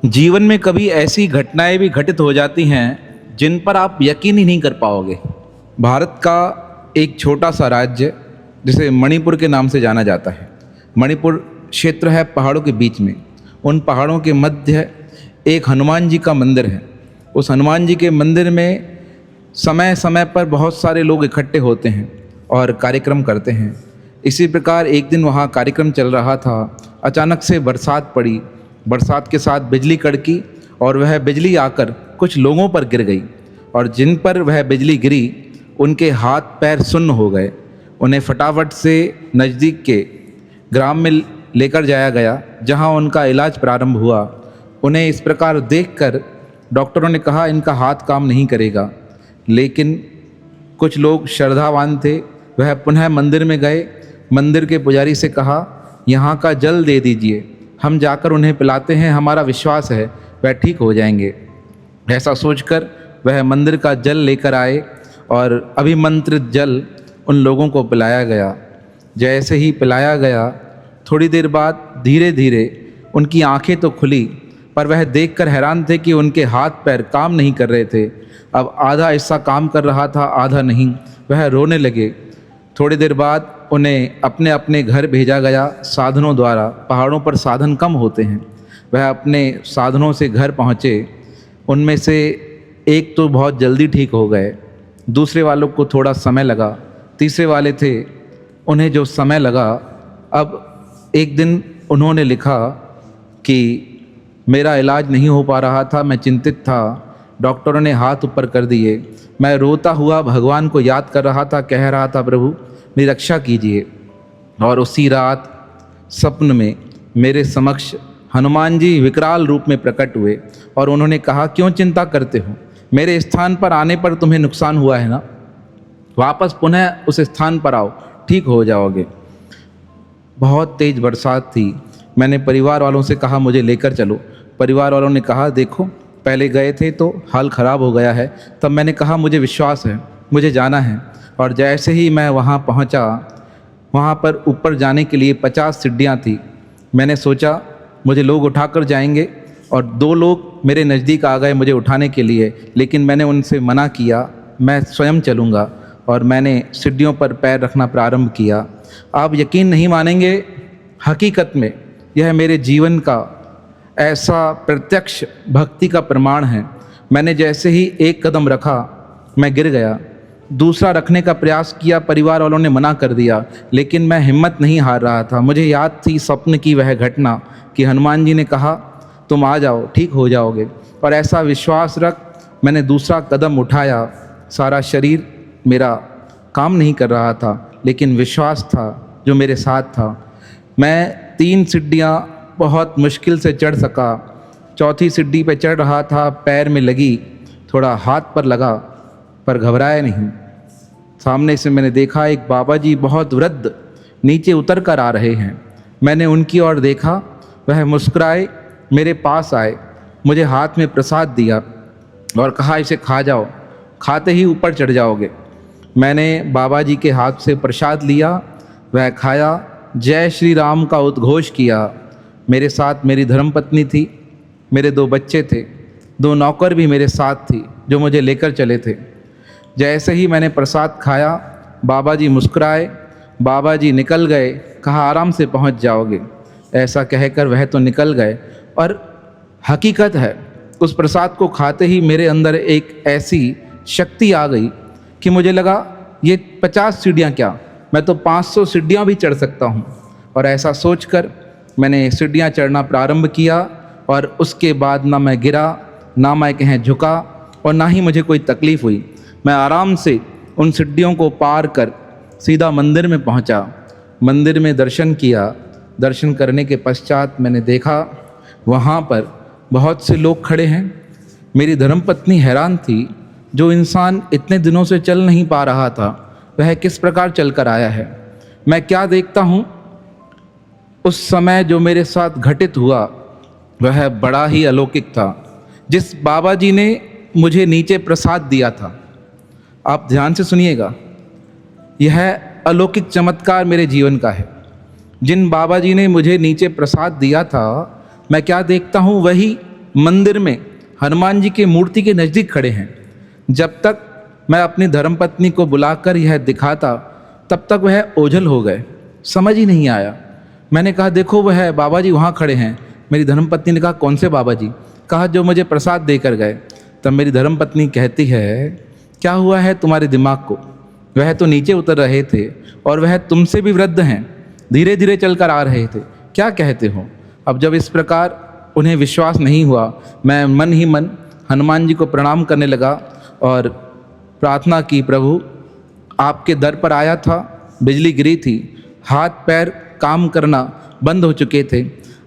जीवन में कभी ऐसी घटनाएं भी घटित हो जाती हैं जिन पर आप यकीन ही नहीं कर पाओगे। भारत का एक छोटा सा राज्य जिसे मणिपुर के नाम से जाना जाता है। मणिपुर क्षेत्र है पहाड़ों के बीच में। उन पहाड़ों के मध्य एक हनुमान जी का मंदिर है। उस हनुमान जी के मंदिर में समय समय पर बहुत सारे लोग इकट्ठे होते हैं और कार्यक्रम करते हैं। इसी प्रकार एक दिन वहाँ कार्यक्रम चल रहा था। अचानक से बरसात पड़ी। बरसात के साथ बिजली कड़की और वह बिजली आकर कुछ लोगों पर गिर गई, और जिन पर वह बिजली गिरी उनके हाथ पैर सुन्न हो गए। उन्हें फटाफट से नज़दीक के ग्राम में लेकर जाया गया, जहां उनका इलाज प्रारंभ हुआ। उन्हें इस प्रकार देखकर डॉक्टरों ने कहा इनका हाथ काम नहीं करेगा, लेकिन कुछ लोग श्रद्धावान थे। वह पुनः मंदिर में गए। मंदिर के पुजारी से कहा यहाँ का जल दे दीजिए, हम जाकर उन्हें पिलाते हैं, हमारा विश्वास है वह ठीक हो जाएंगे। ऐसा सोचकर वह मंदिर का जल लेकर आए और अभिमंत्रित जल उन लोगों को पिलाया गया। जैसे ही पिलाया गया, थोड़ी देर बाद धीरे धीरे उनकी आंखें तो खुली, पर वह देखकर हैरान थे कि उनके हाथ पैर काम नहीं कर रहे थे। अब आधा हिस्सा काम कर रहा था, आधा नहीं। वह रोने लगे। थोड़ी देर बाद उन्हें अपने अपने घर भेजा गया साधनों द्वारा। पहाड़ों पर साधन कम होते हैं। वह अपने साधनों से घर पहुँचे। उनमें से एक तो बहुत जल्दी ठीक हो गए, दूसरे वालों को थोड़ा समय लगा, तीसरे वाले थे उन्हें जो समय लगा। अब एक दिन उन्होंने लिखा कि मेरा इलाज नहीं हो पा रहा था, मैं चिंतित था, डॉक्टरों ने हाथ ऊपर कर दिए, मैं रोता हुआ भगवान को याद कर रहा था, कह रहा था प्रभु मेरी रक्षा कीजिए। और उसी रात स्वप्न में मेरे समक्ष हनुमान जी विकराल रूप में प्रकट हुए और उन्होंने कहा क्यों चिंता करते हो, मेरे स्थान पर आने पर तुम्हें नुकसान हुआ है ना, वापस पुनः उस स्थान पर आओ, ठीक हो जाओगे। बहुत तेज़ बरसात थी। मैंने परिवार वालों से कहा मुझे लेकर चलो। परिवार वालों ने कहा देखो पहले गए थे तो हाल ख़राब हो गया है। तब मैंने कहा मुझे विश्वास है, मुझे जाना है। और जैसे ही मैं वहाँ पहुँचा, वहाँ पर ऊपर जाने के लिए 50 सीढ़ियाँ थी। मैंने सोचा मुझे लोग उठाकर जाएंगे, और 2 लोग मेरे नज़दीक आ गए मुझे उठाने के लिए, लेकिन मैंने उनसे मना किया, मैं स्वयं चलूँगा। और मैंने सीढ़ियों पर पैर रखना प्रारंभ किया। आप यकीन नहीं मानेंगे, हकीकत में यह मेरे जीवन का ऐसा प्रत्यक्ष भक्ति का प्रमाण है। मैंने जैसे ही एक कदम रखा मैं गिर गया। दूसरा रखने का प्रयास किया, परिवार वालों ने मना कर दिया, लेकिन मैं हिम्मत नहीं हार रहा था। मुझे याद थी स्वप्न की वह घटना कि हनुमान जी ने कहा तुम आ जाओ, ठीक हो जाओगे। और ऐसा विश्वास रख मैंने दूसरा कदम उठाया। सारा शरीर मेरा काम नहीं कर रहा था, लेकिन विश्वास था जो मेरे साथ था। मैं 3 सीढ़ियाँ बहुत मुश्किल से चढ़ सका। चौथी सीढ़ी पर चढ़ रहा था, पैर में लगी, थोड़ा हाथ पर लगा, पर घबराया नहीं। सामने से मैंने देखा एक बाबा जी बहुत वृद्ध नीचे उतर कर आ रहे हैं। मैंने उनकी ओर देखा, वह मुस्कुराए, मेरे पास आए, मुझे हाथ में प्रसाद दिया और कहा इसे खा जाओ, खाते ही ऊपर चढ़ जाओगे। मैंने बाबा जी के हाथ से प्रसाद लिया, वह खाया, जय श्री राम का उद्घोष किया। मेरे साथ मेरी धर्मपत्नी थी, मेरे 2 बच्चे थे, 2 नौकर भी मेरे साथ थी जो मुझे लेकर चले थे। जैसे ही मैंने प्रसाद खाया, बाबा जी मुस्कुराए, बाबा जी निकल गए, कहा आराम से पहुंच जाओगे। ऐसा कहकर वह तो निकल गए, और हकीकत है उस प्रसाद को खाते ही मेरे अंदर एक ऐसी शक्ति आ गई कि मुझे लगा ये 50 सीढ़ियाँ क्या, मैं तो 500 सीढ़ियाँ भी चढ़ सकता हूँ। और ऐसा सोचकर मैंने सीढ़ियाँ चढ़ना प्रारंभ किया, और उसके बाद ना मैं गिरा, ना मैं कहीं झुका, और ना ही मुझे कोई तकलीफ़ हुई। मैं आराम से उन सीढ़ियों को पार कर सीधा मंदिर में पहुंचा। मंदिर में दर्शन किया। दर्शन करने के पश्चात मैंने देखा वहाँ पर बहुत से लोग खड़े हैं। मेरी धर्मपत्नी हैरान थी, जो इंसान इतने दिनों से चल नहीं पा रहा था वह किस प्रकार चल कर आया है। मैं क्या देखता हूँ, उस समय जो मेरे साथ घटित हुआ वह बड़ा ही अलौकिक था। जिस बाबा जी ने मुझे नीचे प्रसाद दिया था, आप ध्यान से सुनिएगा, यह अलौकिक चमत्कार मेरे जीवन का है। जिन बाबा जी ने मुझे नीचे प्रसाद दिया था, मैं क्या देखता हूँ, वही मंदिर में हनुमान जी की मूर्ति के नज़दीक खड़े हैं। जब तक मैं अपनी धर्मपत्नी को बुलाकर यह दिखाता तब तक वह ओझल हो गए, समझ ही नहीं आया। मैंने कहा देखो वह बाबा जी वहाँ खड़े हैं। मेरी धर्मपत्नी ने कहा कौन से बाबा जी? कहा जो मुझे प्रसाद देकर गए। तब मेरी धर्मपत्नी कहती है क्या हुआ है तुम्हारे दिमाग को? वह तो नीचे उतर रहे थे और वह तुमसे भी वृद्ध हैं, धीरे धीरे चलकर आ रहे थे, क्या कहते हो? अब जब इस प्रकार उन्हें विश्वास नहीं हुआ, मैं मन ही मन हनुमान जी को प्रणाम करने लगा और प्रार्थना की, प्रभु आपके दर पर आया था, बिजली गिरी थी, हाथ पैर काम करना बंद हो चुके थे,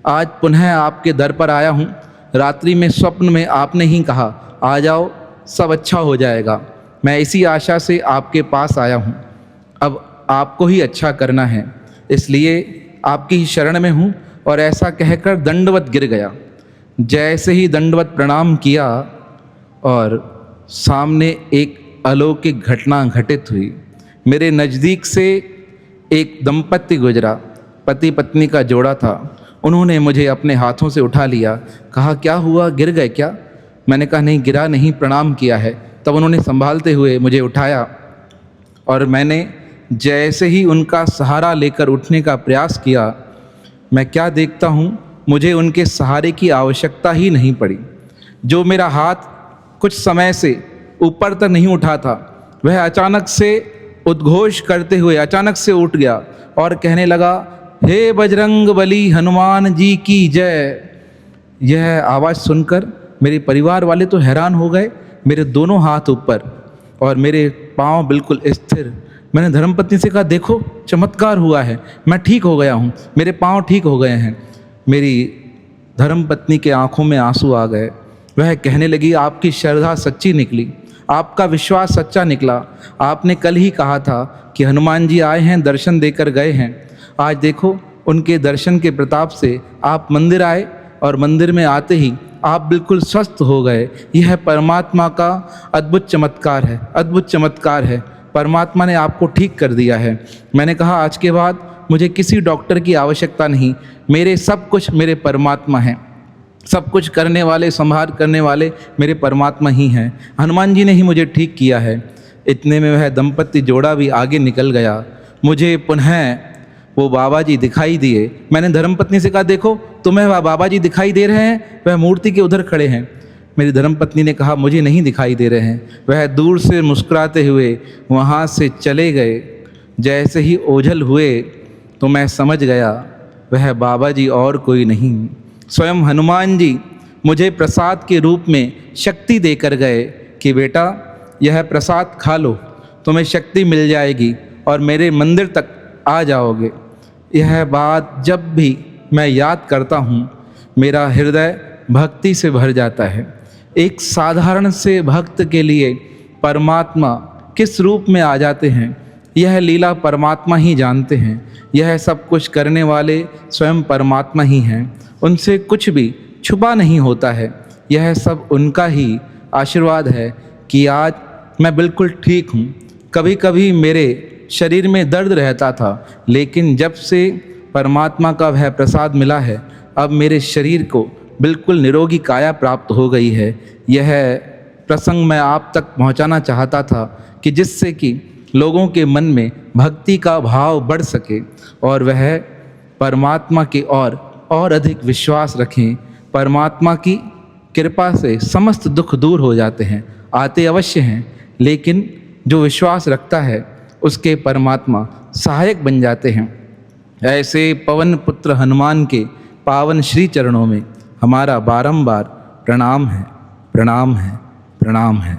आज पुनः आपके दर पर आया हूँ। रात्रि में स्वप्न में आपने ही कहा आ जाओ सब अच्छा हो जाएगा। मैं इसी आशा से आपके पास आया हूँ। अब आपको ही अच्छा करना है, इसलिए आपकी ही शरण में हूँ। और ऐसा कहकर दंडवत गिर गया। जैसे ही दंडवत प्रणाम किया और सामने एक अलौकिक घटना घटित हुई। मेरे नज़दीक से एक दंपत्ति गुजरा, पति पत्नी का जोड़ा था। उन्होंने मुझे अपने हाथों से उठा लिया, कहा क्या हुआ, गिर गए क्या? मैंने कहा नहीं गिरा नहीं, प्रणाम किया है। तब उन्होंने संभालते हुए मुझे उठाया और मैंने जैसे ही उनका सहारा लेकर उठने का प्रयास किया, मैं क्या देखता हूँ, मुझे उनके सहारे की आवश्यकता ही नहीं पड़ी। जो मेरा हाथ कुछ समय से ऊपर तक नहीं उठा था, वह अचानक से उद्घोष करते हुए अचानक से उठ गया और कहने लगा हे बजरंग बली हनुमान जी की जय। यह आवाज़ सुनकर मेरे परिवार वाले तो हैरान हो गए। मेरे दोनों हाथ ऊपर और मेरे पाँव बिल्कुल स्थिर। मैंने धर्मपत्नी से कहा देखो चमत्कार हुआ है, मैं ठीक हो गया हूँ, मेरे पाँव ठीक हो गए हैं। मेरी धर्मपत्नी के आंखों में आंसू आ गए। वह कहने लगी आपकी श्रद्धा सच्ची निकली, आपका विश्वास सच्चा निकला। आपने कल ही कहा था कि हनुमान जी आए हैं, दर्शन देकर गए हैं। आज देखो उनके दर्शन के प्रताप से आप मंदिर आए और मंदिर में आते ही आप बिल्कुल स्वस्थ हो गए। यह परमात्मा का अद्भुत चमत्कार है, अद्भुत चमत्कार है। परमात्मा ने आपको ठीक कर दिया है। मैंने कहा आज के बाद मुझे किसी डॉक्टर की आवश्यकता नहीं, मेरे सब कुछ मेरे परमात्मा हैं। सब कुछ करने वाले, संहार करने वाले मेरे परमात्मा ही हैं। हनुमान जी ने ही मुझे ठीक किया है। इतने में वह दंपत्ति जोड़ा भी आगे निकल गया। मुझे पुनः वो बाबा जी दिखाई दिए। मैंने धर्मपत्नी से कहा देखो तुम्हें वह बाबा जी दिखाई दे रहे हैं, वह मूर्ति के उधर खड़े हैं। मेरी धर्मपत्नी ने कहा मुझे नहीं दिखाई दे रहे हैं। वह दूर से मुस्कुराते हुए वहाँ से चले गए। जैसे ही ओझल हुए तो मैं समझ गया वह बाबा जी और कोई नहीं, स्वयं हनुमान जी मुझे प्रसाद के रूप में शक्ति देकर गए कि बेटा यह प्रसाद खा लो, तुम्हें शक्ति मिल जाएगी और मेरे मंदिर तक आ जाओगे। यह बात जब भी मैं याद करता हूँ मेरा हृदय भक्ति से भर जाता है। एक साधारण से भक्त के लिए परमात्मा किस रूप में आ जाते हैं यह लीला परमात्मा ही जानते हैं। यह सब कुछ करने वाले स्वयं परमात्मा ही हैं, उनसे कुछ भी छुपा नहीं होता है। यह सब उनका ही आशीर्वाद है कि आज मैं बिल्कुल ठीक हूँ। कभी कभी मेरे शरीर में दर्द रहता था, लेकिन जब से परमात्मा का वह प्रसाद मिला है अब मेरे शरीर को बिल्कुल निरोगी काया प्राप्त हो गई है। यह प्रसंग मैं आप तक पहुंचाना चाहता था कि जिससे कि लोगों के मन में भक्ति का भाव बढ़ सके और वह परमात्मा की और अधिक विश्वास रखें। परमात्मा की कृपा से समस्त दुख दूर हो जाते हैं, आते अवश्य हैं, लेकिन जो विश्वास रखता है उसके परमात्मा सहायक बन जाते हैं। ऐसे पवन पुत्र हनुमान के पावन श्री चरणों में हमारा बारंबार प्रणाम है, प्रणाम है, प्रणाम है।